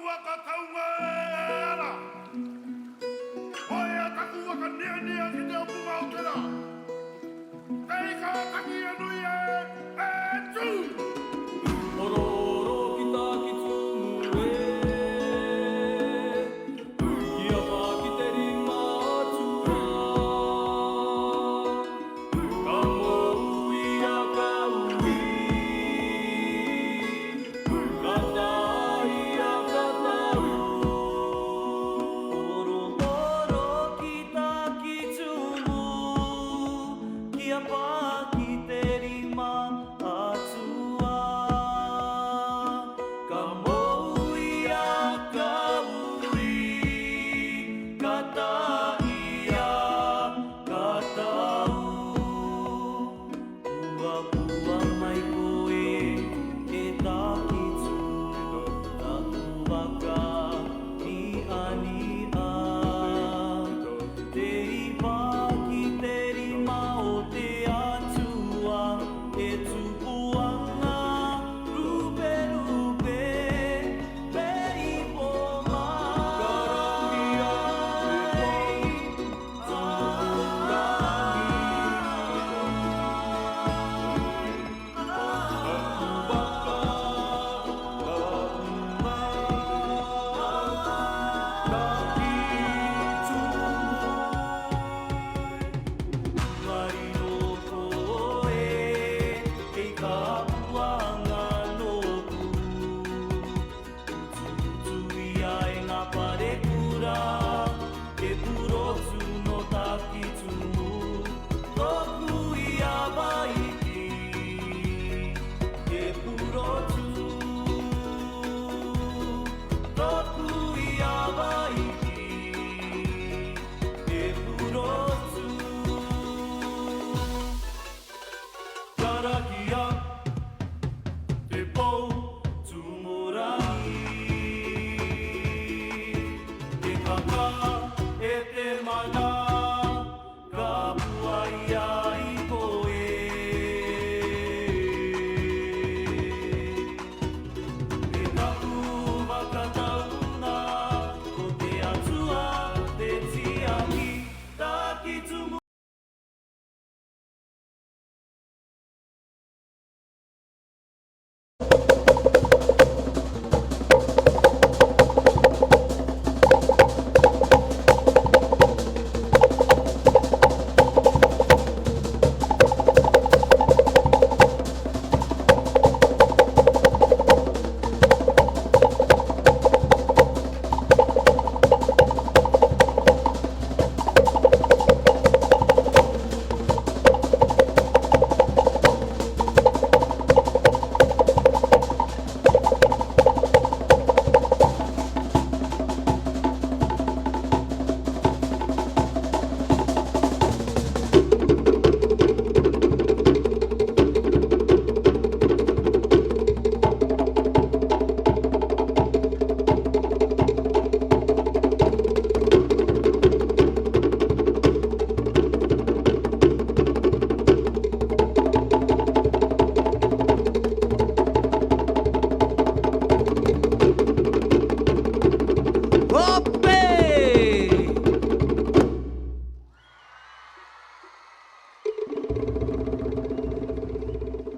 waka taunga ara. Oia taku waka nia nia ki te opu ngau tera. Kei ka taki anui e tū. Ororo ki tā ki tūmu Kia pā ki te rima atua Ka mou ia ka ui Ka tai ia ka tau Ororo ki tā ki tūmu Kia pā ki te rima atua Ka mou ia ka ui Ka tai ia ka tau Pua mai koe e tā ki tū Taku waka ni ani a Te iwa ki te rima o te atua E tupuanga rupe rupe Me i poma Karangi ai E purotu no taki tumu Toku ia waiki E purotu